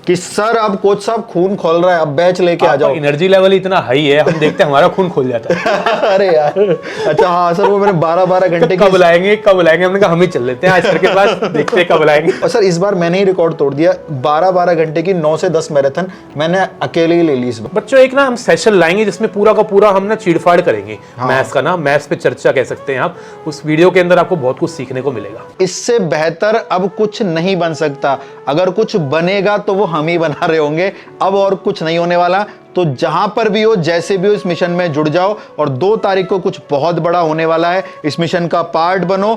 कि सर अब कोच साहब खून खोल रहा है, अब बैच लेके आ जाओ। एनर्जी लेवल इतना हाई है, हम देखते हैं हमारा खून खोल जाता है। अरे यार, अच्छा हाँ सर, वो मैंने 12-12 घंटे कब लाएंगे हमने कहा हम ही चल लेते हैं आज सर के पास, देखते हैं कब लाएंगे। और सर इस बार मैंने ही रिकॉर्ड तोड़ दिया, 12-12 घंटे की 9 से 10 मैराथन मैंने अकेले ही ले ली इस बार। बच्चों एक ना हम सेशन लाएंगे जिसमें पूरा का पूरा हम ना चीड़फाड़ करेंगे। हाँ। मैथ्स का ना, मैथ्स पे चर्चा कह सकते हैं आप। उस वीडियो के अंदर आपको बहुत कुछ सीखने को मिलेगा। इससे बेहतर अब कुछ नहीं बन सकता, अगर कुछ बनेगा तो वो हम ही बना रहे होंगे, अब और कुछ नहीं होने वाला। तो जहां पर भी हो, जैसे भी हो, इस मिशन में जुड़ जाओ और 2 तारीख को कुछ बहुत बड़ा होने वाला है, इस मिशन का पार्ट बनो।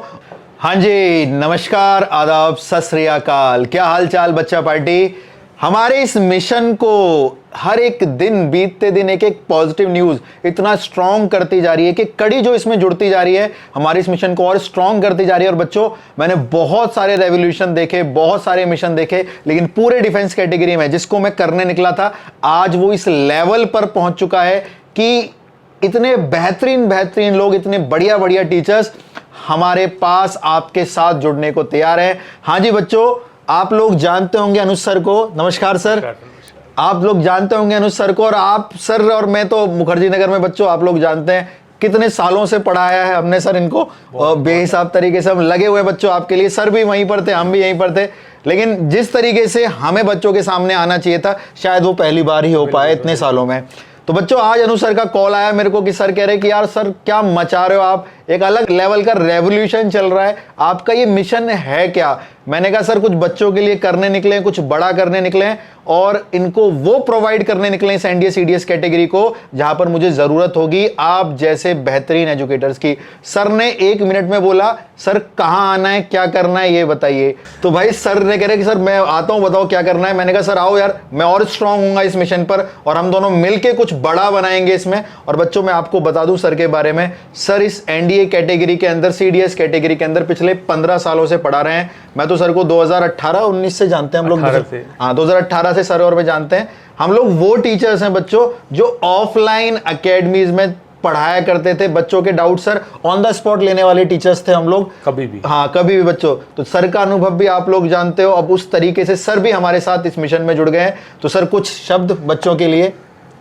हाँ जी, नमस्कार, आदाब, सत श्री अकाल, क्या हाल चाल बच्चा पार्टी। हमारे इस मिशन को हर एक दिन, बीतते दिन एक एक पॉजिटिव न्यूज इतना स्ट्रॉन्ग करती जा रही है कि कड़ी जो इसमें जुड़ती जा रही है हमारे इस मिशन को और स्ट्रॉन्ग करती जा रही है। और बच्चों, मैंने बहुत सारे रेवोल्यूशन देखे, बहुत सारे मिशन देखे, लेकिन पूरे डिफेंस कैटेगरी में जिसको मैं करने निकला था, आज वो इस लेवल पर पहुंच चुका है कि इतने बेहतरीन लोग, इतने बढ़िया टीचर्स हमारे पास आपके साथ जुड़ने को तैयार हैं। हाँ जी बच्चों, आप लोग जानते होंगे अनुज सर को। नमस्कार सर। आप लोग जानते होंगे अनुज सर को, और आप सर और मैं तो मुखर्जी नगर में बच्चों आप लोग जानते हैं कितने सालों से पढ़ाया है हमने सर इनको, और बेहिसाब तरीके से हम लगे हुए बच्चों आपके लिए। सर भी वहीं पर थे, हम भी यहीं पर थे, लेकिन जिस तरीके से हमें बच्चों के सामने आना चाहिए था शायद वो पहली बार ही हो पाए इतने सालों में। तो बच्चों आज अनुज सर का कॉल आया मेरे को कि सर कह रहे कि यार सर क्या मचा रहे हो आप, एक अलग लेवल का रेवोल्यूशन चल रहा है, आपका ये मिशन है क्या। मैंने कहा सर कुछ बच्चों के लिए करने निकले हैं, कुछ बड़ा करने निकले हैं, और इनको वो प्रोवाइड करने निकले इस एनडीए सीडीएस कैटेगरी को जहां पर मुझे जरूरत होगी आप जैसे बेहतरीन एजुकेटर्स की। सर ने 1 मिनट में बोला सर कहां आना है, क्या करना है ये बताइए। तो भाई सर ने कह रहे कि सर मैं आता हूं, बताओ क्या करना है। मैंने कहा सर आओ यार, मैं और स्ट्रांग हूंगा इस मिशन पर, और हम दोनों मिलके कुछ बड़ा बनाएंगे इसमें। और बच्चों मैं आपको बता दूं सर के बारे में, सर इस एनडीए कैटेगरी के अंदर, सीडीएस कैटेगरी के अंदर पिछले 15 सालों से पढ़ा रहे हैं। मैं तो सर को 2018-19 से जानते हैं हम लोग। हाँ 2018 से सर और मैं जानते हैं। हम लोग वो टीचर्स हैं बच्चों जो ऑफलाइन एकेडमीज में पढ़ाया करते थे, बच्चों के doubt sir on the spot लेने वाले टीचर्स थे हम लोग कभी भी। हाँ कभी भी बच्चों। तो सर का अनुभव भी आप लोग जानते हो। अब उस तरीके से सर भी हमारे साथ इस मिशन में जुड़ गए हैं। तो सर कुछ शब्द बच्चों के लिए।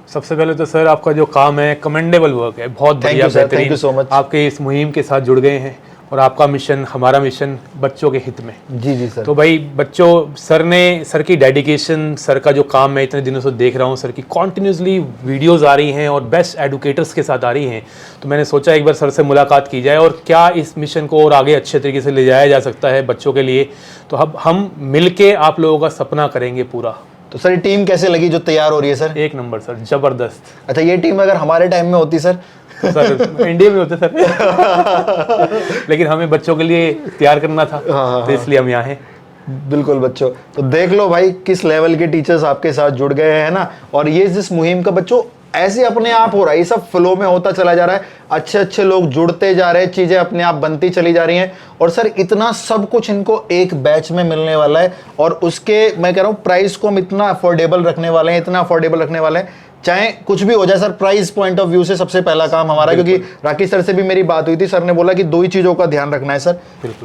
सबसे पहले तो सर आपका जो काम है कमेंडेबल वर्क है, बहुत बढ़िया, बेहतरीन। Thank you so much. आपके इस मुहिम के साथ जुड़ गए हैं और आपका मिशन, हमारा मिशन बच्चों के हित में। जी सर। तो भाई बच्चों, सर की डेडिकेशन, सर का जो काम मैं इतने दिनों से देख रहा हूँ, सर की कॉन्टिन्यूसली वीडियोस आ रही हैं और बेस्ट एडुकेटर्स के साथ आ रही हैं। तो मैंने सोचा एक बार सर से मुलाकात की जाए और क्या इस मिशन को और आगे अच्छे तरीके से ले जाया जा सकता है बच्चों के लिए। तो अब हम मिलके आप लोगों का सपना करेंगे पूरा। तो सर टीम कैसे लगी जो तैयार हो रही है सर? 1 नंबर सर, जबरदस्त। अच्छा ये टीम अगर हमारे टाइम में होती सर सर इंडिया में होते सर लेकिन हमें बच्चों के लिए तैयार करना था। तो इसलिए हम यहाँ हैं। बिल्कुल बच्चों, तो देख लो भाई किस लेवल के टीचर्स आपके साथ जुड़ गए हैं ना। और ये जिस मुहिम का बच्चों ऐसे अपने आप हो रहा है, ये सब फ्लो में होता चला जा रहा है, अच्छे लोग जुड़ते जा रहे हैं, चीजें अपने आप बनती चली जा रही हैं। और सर इतना सब कुछ इनको एक बैच में मिलने वाला है, और उसके मैं कह रहा हूँ प्राइस को हम इतना अफोर्डेबल रखने वाले हैं, इतना अफोर्डेबल रखने वाले हैं, चाहे कुछ भी हो जाए sir. Price point of view से सबसे पहला काम हमारा, क्योंकि राकेश सर से भी मेरी बात हुई थी, सर ने बोला कि 2 ही चीजों का ध्यान रखना है सर।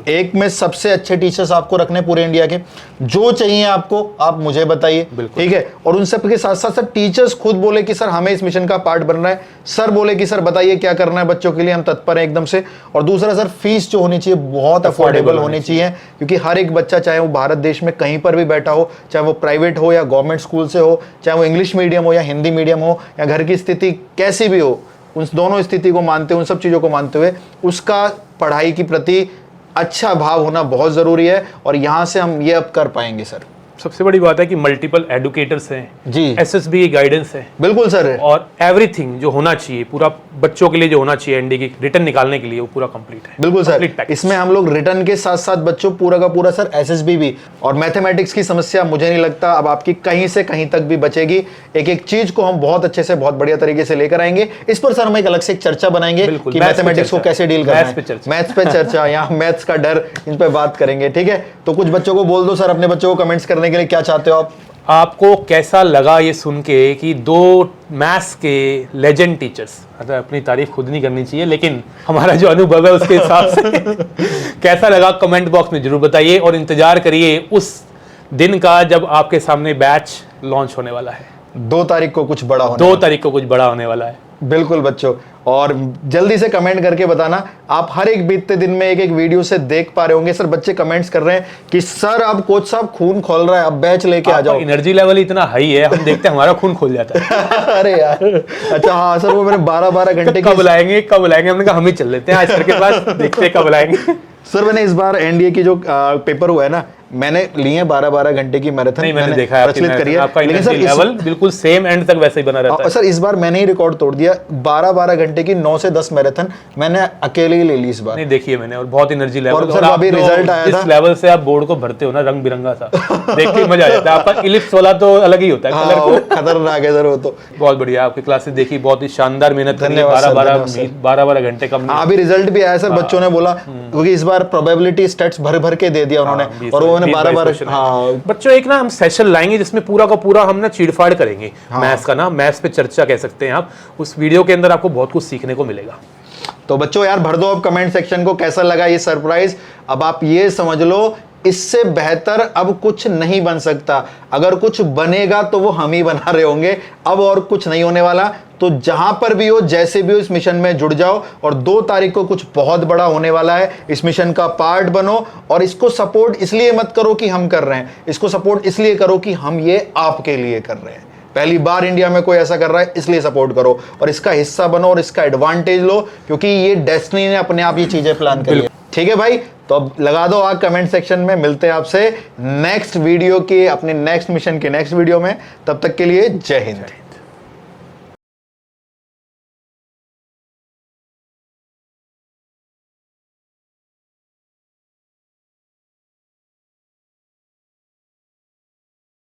एक में सबसे अच्छे टीचर्स आपको रखने पूरे इंडिया के, जो चाहिए आपको आप मुझे बताइए, ठीक है। और उन सब के साथ साथ सर टीचर्स खुद बोले कि सर हमें इस मिशन का पार्ट बनना है, सर बोले कि सर बताइए क्या करना है बच्चों के लिए, हम तत्पर हैं एकदम से। और दूसरा सर फीस जो होनी चाहिए बहुत अफोर्डेबल होनी चाहिए, क्योंकि हर एक बच्चा चाहे वो भारत देश में कहीं पर भी बैठा हो, चाहे वो प्राइवेट हो या गवर्नमेंट स्कूल से हो, चाहे वो इंग्लिश मीडियम हो या हिंदी मीडियम हो, या घर की स्थिति कैसी भी हो, उन दोनों स्थिति को मानते हुए, उन सब चीजों को मानते हुए उसका पढ़ाई के प्रति अच्छा भाव होना बहुत जरूरी है। और यहां से हम ये अब कर पाएंगे सर। सबसे बड़ी बात है कि मल्टीपल एडुकेटर्स हैं जी, एसएसबी की गाइडेंस है। बिल्कुल सर। और एवरीथिंग जो होना चाहिए पूरा बच्चों के लिए, जो होना चाहिए एनडी की रिटर्न निकालने के लिए, वो पूरा कंप्लीट है। बिल्कुल सर। इसमें हम लोग रिटर्न के साथ साथ बच्चों पूरा का पूरा सर एसएसबी भी, और मैथमेटिक्स की समस्या मुझे नहीं लगता अब आपकी कहीं से कहीं तक भी बचेगी। एक चीज को हम बहुत अच्छे से, बहुत बढ़िया तरीके से लेकर आएंगे। इस पर सर हम एक अलग से एक चर्चा बनाएंगे कि मैथमेटिक्स को कैसे डील करना है, मैथ्स पे चर्चा, यहाँ मैथ्स का डर, इन पे बात करेंगे, ठीक है। तो कुछ बच्चों को बोल दो सर, अपने बच्चों को कमेंट्स करने के लिए क्या चाहते हो आप। आपको कैसा लगा ये सुन के कि 2 मैथ्स के लेजेंड टीचर्स, अपनी तारीफ खुद नहीं करनी चाहिए लेकिन हमारा जो अनुभव है उसके हिसाब से कैसा लगा कमेंट बॉक्स में जरूर बताइए। और इंतजार करिए उस दिन का जब आपके सामने बैच लॉन्च होने वाला है। 2 तारीख को कुछ बड़ा होने 2 तारीख को कुछ बड़ा होने वाला है। बिल्कुल बच्चों, और जल्दी से कमेंट करके बताना। आप हर एक बीतते दिन में एक एक वीडियो से देख पा रहे होंगे। सर बच्चे कमेंट्स कर रहे हैं कि सर अब कोच साहब खून खोल रहा है, अब बैच लेके आ जाओ। एनर्जी लेवल इतना हाई है, हम देखते हैं हमारा खून खोल जाता है। अरे यार, अच्छा हाँ सर, वो मैंने 12-12 घंटे कब लाएंगे कब लाएंगे, हमने कहा हम ही चल लेते हैं आज सर के पास, देखते हैं कब लाएंगे। सर मैंने इस बार एनडीए की जो पेपर हुआ है ना, मैंने लिए 12-12 घंटे की मैराथन। नहीं, मैंने देखा है प्रचलित करी है, आपका लेकिन सर एनर्जी लेवल बिल्कुल सेम एंड तक वैसे ही बना रहता है। सर इस बार मैंने ही रिकॉर्ड तोड़ दिया। 12-12 घंटे की 9 से 10 मैराथन मैंने अकेले ही ले ली इस बार। नहीं देखी है मैंने, और बहुत एनर्जी लेवल। और सर अभी रिजल्ट आया था, इस लेवल से आप बोर्ड को भरते हो ना रंग बिरंगा सा, देख के मजा आ जाता है। आपका इलिप्स वाला तो अलग ही होता है, कलर खतरनाक है सर वो तो। बहुत बढ़िया, आपकी क्लासेस देखी, बहुत ही शानदार मेहनत करी, धन्यवाद 12-12 घंटे कम। अभी रिजल्ट भी आया सर, बच्चों ने बोला, क्योंकि इस बार प्रोबेबिलिटी स्टेट्स भर भर के दे दिया उन्होंने, और उन्होंने 12-12। हाँ बच्चों, एक ना हम सेशन लाएंगे जिसमें पूरा का पूरा हम ना चीड़फाड़ करेंगे। मैथ्स का ना, मैथ्स पे चर्चा कह सकते हैं आप। उस वीडियो के अंदर आपको बहुत कुछ सीखने को मिलेगा। तो बच्चों यार भर दो अब कमेंट सेक्शन को, कैसा लगा ये सरप्राइज। अब आप ये समझ लो, इससे बेहतर अब कुछ नहीं बन सकता। अगर कुछ बनेगा तो वो हम ही बना रहे होंगे, अब और कुछ नहीं होने वाला। तो जहां पर भी हो, जैसे भी हो, इस मिशन में जुड़ जाओ, और 2 तारीख को कुछ बहुत बड़ा होने वाला है। इस मिशन का पार्ट बनो, और इसको सपोर्ट इसलिए मत करो कि हम कर रहे हैं, इसको सपोर्ट इसलिए करो कि हम ये आपके लिए कर रहे हैं। पहली बार इंडिया में कोई ऐसा कर रहा है, इसलिए सपोर्ट करो और इसका हिस्सा बनो और इसका एडवांटेज लो, क्योंकि ये डेस्टिनी ने अपने आप ये चीजें प्लान करी है। ठीक है भाई, तो अब लगा दो आग कमेंट सेक्शन में। मिलते हैं आपसे नेक्स्ट वीडियो के, अपने नेक्स्ट मिशन के नेक्स्ट वीडियो में। तब तक के लिए जय हिंद।